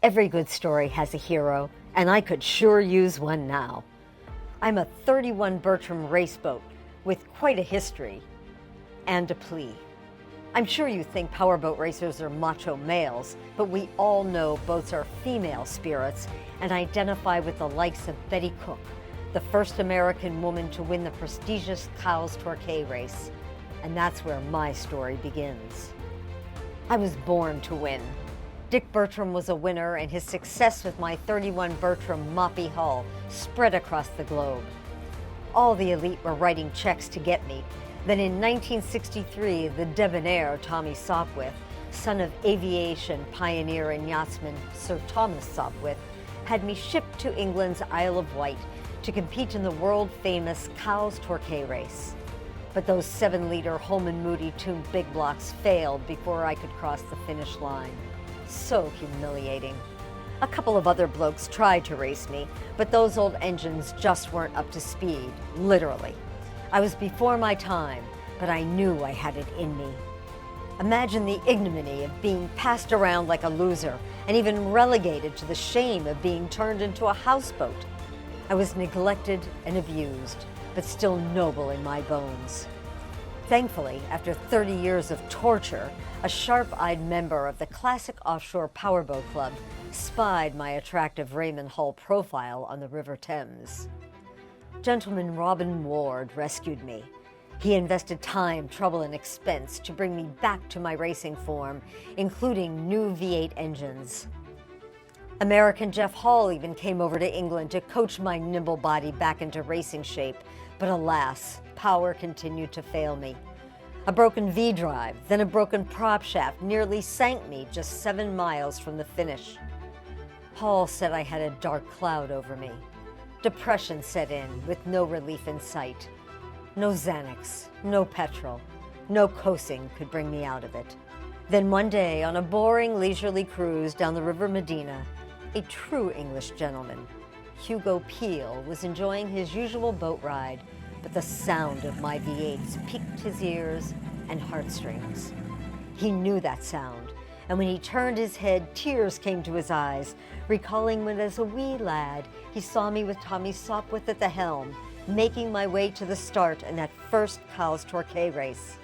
Every good story has a hero, and I could sure use one now. I'm a 31 Bertram race boat with quite a history and a plea. I'm sure you think powerboat racers are macho males, but we all know boats are female spirits and identify with the likes of Betty Cook, the first American woman to win the prestigious Cowes-Torquay Race. And that's where my story begins. I was born to win. Dick Bertram was a winner, and his success with my 31 Bertram moppy hull spread across the globe. All the elite were writing checks to get me. Then in 1963, the debonair Tommy Sopwith, son of aviation pioneer and yachtsman Sir Thomas Sopwith, had me shipped to England's Isle of Wight to compete in the world-famous Cowes-Torquay Race. But those 7-liter Holman Moody tuned big blocks failed before I could cross the finish line. So humiliating. A couple of other blokes tried to race me, but those old engines just weren't up to speed, literally. I was before my time, but I knew I had it in me. Imagine the ignominy of being passed around like a loser and even relegated to the shame of being turned into a houseboat. I was neglected and abused, but still noble in my bones. Thankfully, after 30 years of torture, a sharp-eyed member of the classic offshore powerboat club spied my attractive Raymond Hull profile on the River Thames. Gentleman Robin Ward rescued me. He invested time, trouble, and expense to bring me back to my racing form, including new V8 engines. American Jeff Hall even came over to England to coach my nimble body back into racing shape, but alas, power continued to fail me. A broken V-drive, then a broken prop shaft nearly sank me just 7 miles from the finish. Hall said I had a dark cloud over me. Depression set in with no relief in sight. No Xanax, no petrol, no coasting could bring me out of it. Then one day, on a boring leisurely cruise down the River Medina, a true English gentleman, Hugo Peel, was enjoying his usual boat ride, but the sound of my V8s piqued his ears and heartstrings. He knew that sound, and when he turned his head, tears came to his eyes, recalling when as a wee lad he saw me with Tommy Sopwith at the helm, making my way to the start in that first Cowes-Torquay race.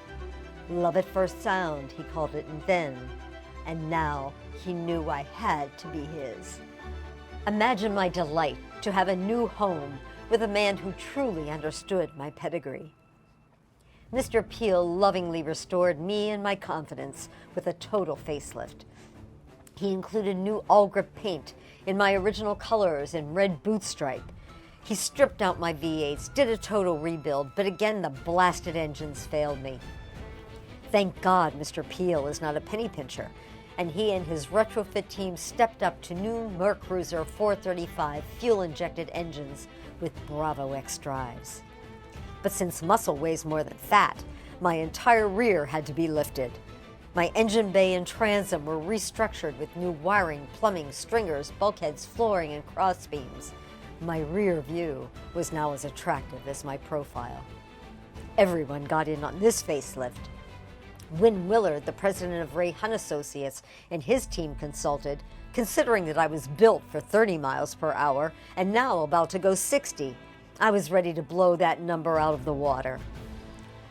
Love at first sound, he called it then, and now he knew I had to be his. Imagine my delight to have a new home with a man who truly understood my pedigree. Mr. Peel lovingly restored me and my confidence with a total facelift. He included new all-grip paint in my original colors in red boot stripe. He stripped out my V8s, did a total rebuild, but again the blasted engines failed me. Thank God Mr. Peel is not a penny pincher, and he and his retrofit team stepped up to new Mercruiser 435 fuel-injected engines with Bravo X drives. But since muscle weighs more than fat, my entire rear had to be lifted. My engine bay and transom were restructured with new wiring, plumbing, stringers, bulkheads, flooring, and crossbeams. My rear view was now as attractive as my profile. Everyone got in on this facelift. Win Willard, the president of Ray Hunt Associates, and his team consulted, considering that I was built for 30 miles per hour and now about to go 60. I was ready to blow that number out of the water.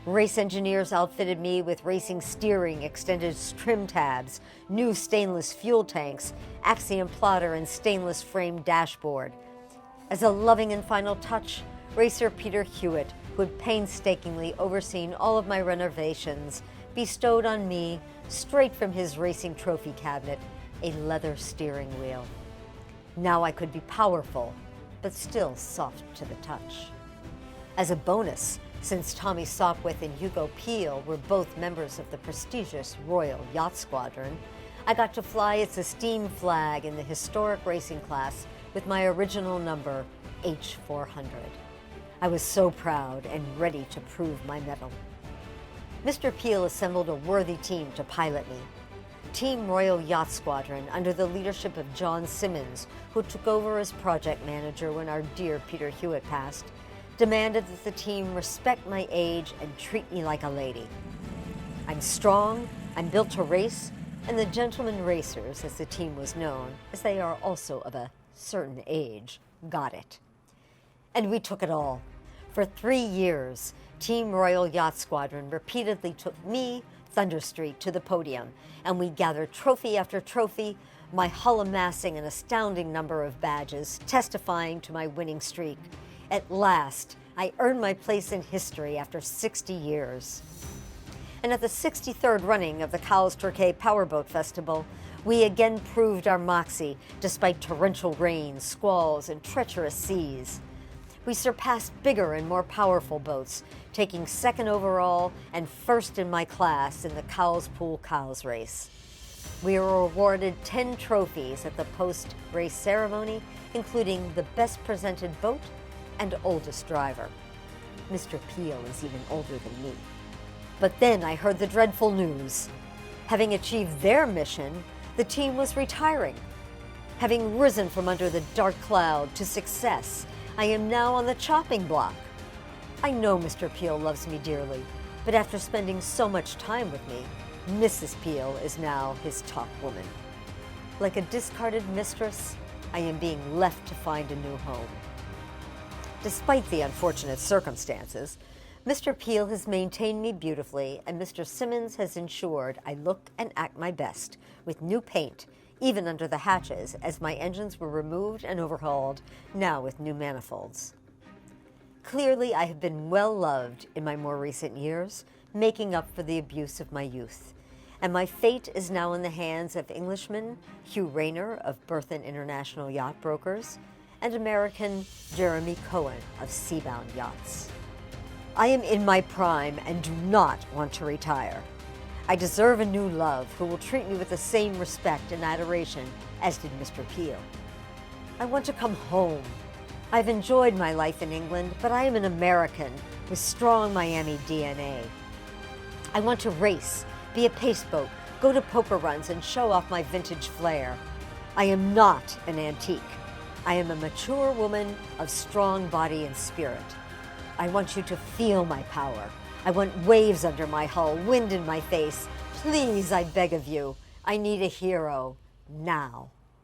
Race engineers outfitted me with racing steering, extended trim tabs, new stainless fuel tanks, Axiom plotter, and stainless frame dashboard. As a loving and final touch, racer Peter Hewitt, who had painstakingly overseen all of my renovations, bestowed on me, straight from his racing trophy cabinet, a leather steering wheel. Now I could be powerful, but still soft to the touch. As a bonus, since Tommy Sopwith and Hugo Peel were both members of the prestigious Royal Yacht Squadron, I got to fly its esteemed flag in the historic racing class with my original number, H400. I was so proud and ready to prove my mettle. Mr. Peel assembled a worthy team to pilot me. Team Royal Yacht Squadron, under the leadership of John Simmons, who took over as project manager when our dear Peter Hewitt passed, demanded that the team respect my age and treat me like a lady. I'm strong, I'm built to race, And the gentlemen racers, as the team was known, as they are also of a certain age, got it. And we took it all. For 3 years, Team Royal Yacht Squadron repeatedly took me, Thunderstreak, to the podium, and we gathered trophy after trophy, my hull amassing an astounding number of badges, testifying to my winning streak. At last, I earned my place in history after 60 years. And at the 63rd running of the Cowes-Torquay Powerboat Festival, we again proved our moxie despite torrential rains, squalls, and treacherous seas. We surpassed bigger and more powerful boats, taking second overall and first in my class in the Cowes-Pool-Cowes race. We were awarded 10 trophies at the post-race ceremony, including the best presented boat and oldest driver. Mr. Peel is even older than me. But then I heard the dreadful news. Having achieved their mission, the team was retiring. Having risen from under the dark cloud to success, I am now on the chopping block. I know Mr. Peel loves me dearly, but after spending so much time with me, Mrs. Peel is now his top woman. Like a discarded mistress, I am being left to find a new home. Despite the unfortunate circumstances, Mr. Peel has maintained me beautifully, and Mr. Simmons has ensured I look and act my best with new paint, even under the hatches, as my engines were removed and overhauled, now with new manifolds. Clearly, I have been well loved in my more recent years, making up for the abuse of my youth. And my fate is now in the hands of Englishman Hugh Rayner of Bertram International Yacht Brokers and American Jeremy Cohen of Seabound Yachts. I am in my prime and do not want to retire. I deserve a new love who will treat me with the same respect and adoration as did Mr. Peel. I want to come home. I've enjoyed my life in England, but I am an American with strong Miami DNA. I want to race, be a pace boat, go to poker runs, and show off my vintage flair. I am not an antique. I am a mature woman of strong body and spirit. I want you to feel my power. I want waves under my hull, wind in my face. Please, I beg of you, I need a hero now.